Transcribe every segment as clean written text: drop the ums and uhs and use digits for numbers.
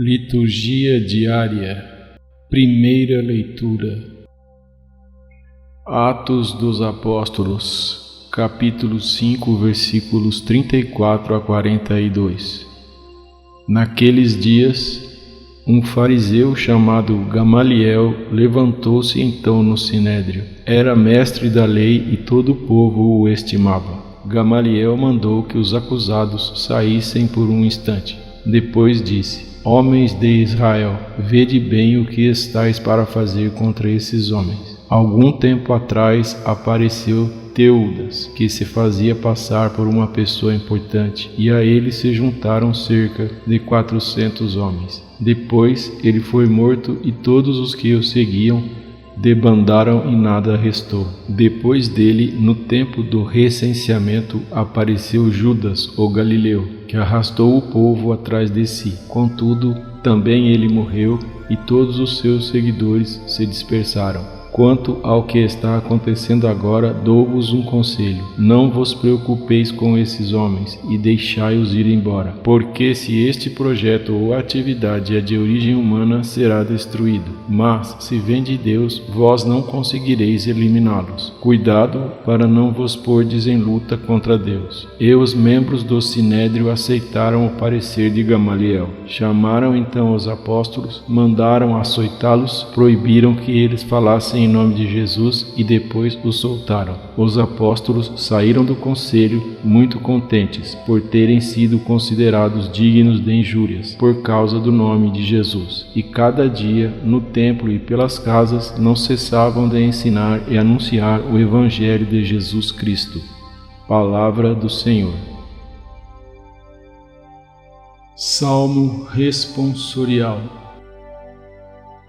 Liturgia diária. Primeira leitura. Atos dos Apóstolos, capítulo 5, versículos 34 a 42. Naqueles dias, um fariseu chamado Gamaliel levantou-se então no sinédrio. Era mestre da lei e todo o povo o estimava. Gamaliel mandou que os acusados saíssem por um instante. Depois disse: Homens de Israel, vede bem o que estáis para fazer contra esses homens. Algum tempo atrás apareceu Teudas, que se fazia passar por uma pessoa importante, e a ele se juntaram cerca de 400 homens. Depois ele foi morto e todos os que o seguiam debandaram e nada restou. Depois dele, no tempo do recenseamento, apareceu Judas, o Galileu, que arrastou o povo atrás de si. Contudo, também ele morreu e todos os seus seguidores se dispersaram. Quanto ao que está acontecendo agora, dou-vos um conselho: não vos preocupeis com esses homens e deixai-os ir embora, porque se este projeto ou atividade é de origem humana, será destruído, mas se vem de Deus, vós não conseguireis eliminá-los. Cuidado para não vos pordes em luta contra Deus. E os membros do sinédrio aceitaram o parecer de Gamaliel. Chamaram então os apóstolos, mandaram açoitá-los, proibiram que eles falassem em nome de Jesus e depois os soltaram. Os apóstolos saíram do conselho muito contentes por terem sido considerados dignos de injúrias por causa do nome de Jesus. E cada dia, no templo e pelas casas, não cessavam de ensinar e anunciar o Evangelho de Jesus Cristo. Palavra do Senhor. Salmo responsorial.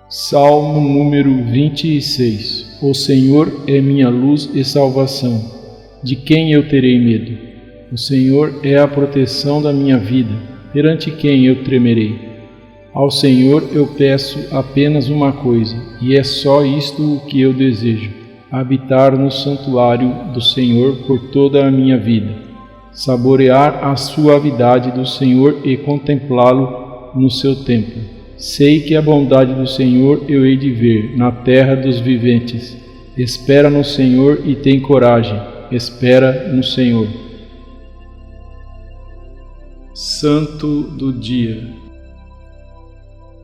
Salmo número 26. O Senhor é minha luz e salvação. De quem eu terei medo? O Senhor é a proteção da minha vida. Perante quem eu tremerei? Ao Senhor eu peço apenas uma coisa, e é só isto o que eu desejo: habitar no santuário do Senhor por toda a minha vida, saborear a suavidade do Senhor e contemplá-lo no seu templo. Sei que a bondade do Senhor eu hei de ver na terra dos viventes. Espera no Senhor e tem coragem. Espera no Senhor. Santo do Dia.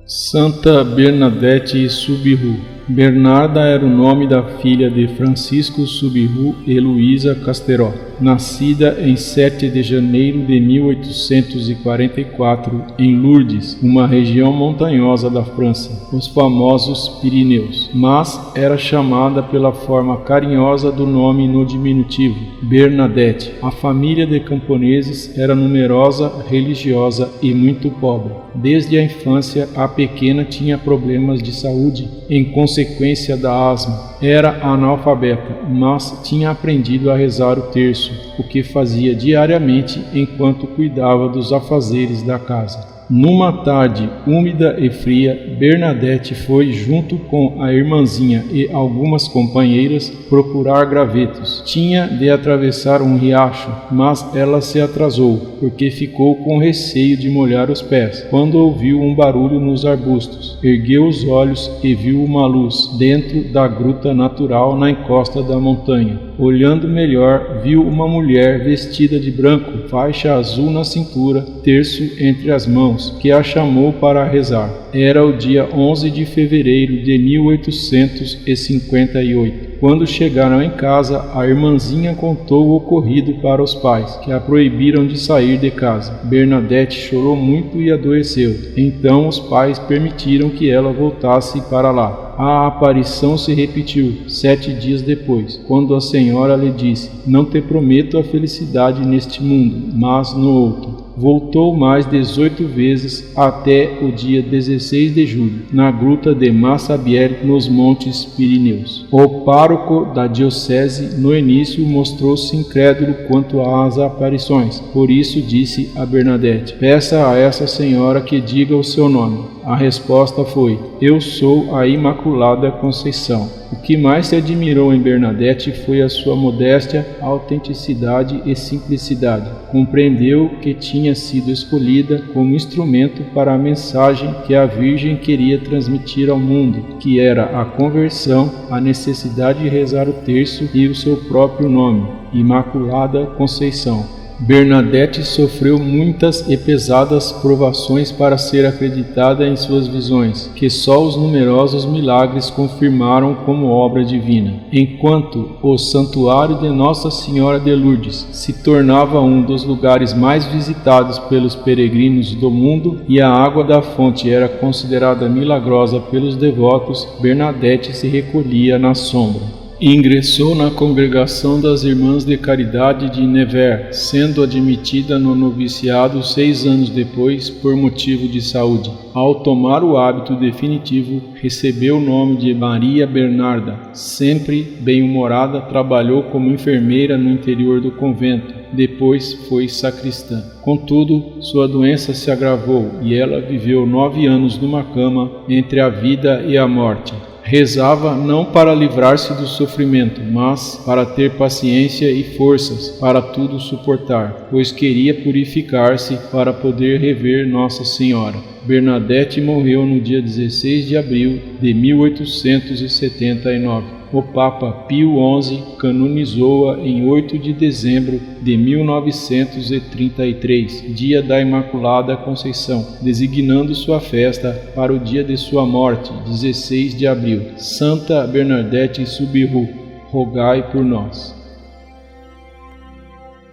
Santa Bernadette Subiru. Bernarda era o nome da filha de Francisco Subiru e Luísa Casteró, nascida em 7 de janeiro de 1844 em Lourdes, uma região montanhosa da França, os famosos Pirineus, mas era chamada pela forma carinhosa do nome no diminutivo, Bernadette. A família de camponeses era numerosa, religiosa e muito pobre. Desde a infância, a pequena tinha problemas de saúde em consequência da asma. Era analfabeta, mas tinha aprendido a rezar o terço, o que fazia diariamente enquanto cuidava dos afazeres da casa. Numa tarde úmida e fria, Bernadette foi, junto com a irmãzinha e algumas companheiras, procurar gravetos. Tinha de atravessar um riacho, mas ela se atrasou, porque ficou com receio de molhar os pés, quando ouviu um barulho nos arbustos. Ergueu os olhos e viu uma luz dentro da gruta natural na encosta da montanha. Olhando melhor, viu uma mulher vestida de branco, faixa azul na cintura, terço entre as mãos, que a chamou para rezar. Era o dia 11 de fevereiro de 1858. Quando chegaram em casa, a irmãzinha contou o ocorrido para os pais, que a proibiram de sair de casa. Bernadette chorou muito e adoeceu. Então os pais permitiram que ela voltasse para lá. A aparição se repetiu 7 dias depois, quando a senhora lhe disse: não te prometo a felicidade neste mundo, mas no outro. Voltou mais 18 vezes até o dia 16 de julho, na gruta de Massabielle, nos Montes Pirineus. O pároco da diocese no início mostrou-se incrédulo quanto às aparições. Por isso disse a Bernadette: peça a essa senhora que diga o seu nome. A resposta foi: eu sou a Imaculada Conceição. O que mais se admirou em Bernadette foi a sua modéstia, autenticidade e simplicidade. Compreendeu que tinha sido escolhida como instrumento para a mensagem que a Virgem queria transmitir ao mundo, que era a conversão, a necessidade de rezar o terço e o seu próprio nome, Imaculada Conceição. Bernadette sofreu muitas e pesadas provações para ser acreditada em suas visões, que só os numerosos milagres confirmaram como obra divina. Enquanto o Santuário de Nossa Senhora de Lourdes se tornava um dos lugares mais visitados pelos peregrinos do mundo e a água da fonte era considerada milagrosa pelos devotos, Bernadette se recolhia na sombra. Ingressou na congregação das Irmãs de Caridade de Nevers, sendo admitida no noviciado 6 anos depois por motivo de saúde. Ao tomar o hábito definitivo, recebeu o nome de Maria Bernarda. Sempre bem-humorada, trabalhou como enfermeira no interior do convento. Depois foi sacristã. Contudo, sua doença se agravou e ela viveu 9 anos numa cama entre a vida e a morte. Rezava não para livrar-se do sofrimento, mas para ter paciência e forças para tudo suportar, pois queria purificar-se para poder rever Nossa Senhora. Bernadette morreu no dia 16 de abril de 1879. O Papa Pio XI canonizou-a em 8 de dezembro de 1933, dia da Imaculada Conceição, designando sua festa para o dia de sua morte, 16 de abril. Santa Bernadette Soubirous, rogai por nós.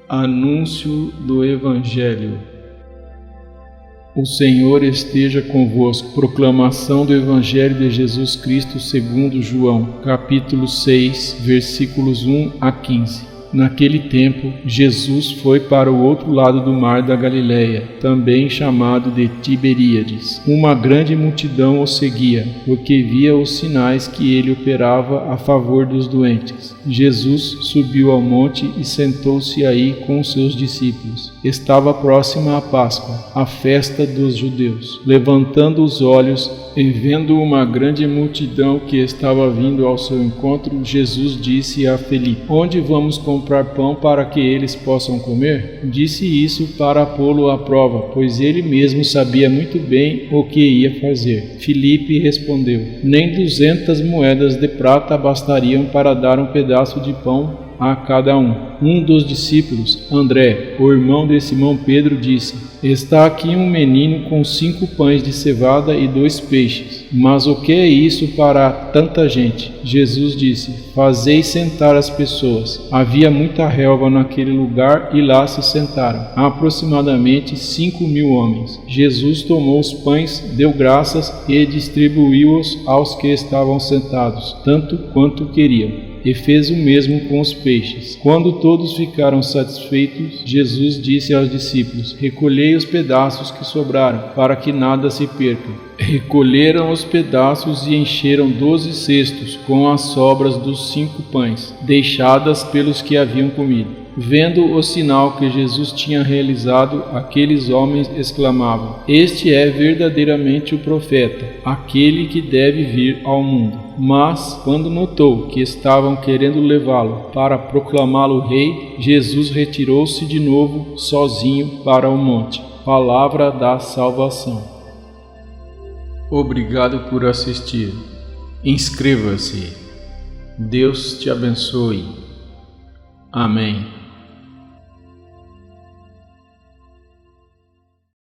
Anúncio do Evangelho. O Senhor esteja convosco. Proclamação do Evangelho de Jesus Cristo segundo João, capítulo 6, versículos 1 a 15. Naquele tempo, Jesus foi para o outro lado do mar da Galileia, também chamado de Tiberíades. Uma grande multidão o seguia, porque via os sinais que ele operava a favor dos doentes. Jesus subiu ao monte e sentou-se aí com os seus discípulos. Estava próxima a Páscoa, a festa dos judeus. Levantando os olhos e vendo uma grande multidão que estava vindo ao seu encontro, Jesus disse a Felipe: onde vamos comprar pão para que eles possam comer? Disse isso para pô-lo à prova, pois ele mesmo sabia muito bem o que ia fazer. Felipe respondeu: nem 200 moedas de prata bastariam para dar um pedaço de pão a cada um. Um dos discípulos, André, o irmão de Simão Pedro, disse: está aqui um menino com 5 pães de cevada e 2 peixes. Mas o que é isso para tanta gente? Jesus disse: fazei sentar as pessoas. Havia muita relva naquele lugar e lá se sentaram, aproximadamente 5.000 homens. Jesus tomou os pães, deu graças e distribuiu-os aos que estavam sentados, tanto quanto queriam. E fez o mesmo com os peixes. Quando todos ficaram satisfeitos, Jesus disse aos discípulos: recolhei os pedaços que sobraram, para que nada se perca. Recolheram os pedaços e encheram 12 cestos com as sobras dos 5 pães, deixadas pelos que haviam comido. Vendo o sinal que Jesus tinha realizado, aqueles homens exclamavam: este é verdadeiramente o profeta, aquele que deve vir ao mundo. Mas, quando notou que estavam querendo levá-lo para proclamá-lo rei, Jesus retirou-se de novo sozinho para o monte. Palavra da salvação. Obrigado por assistir. Inscreva-se. Deus te abençoe. Amém.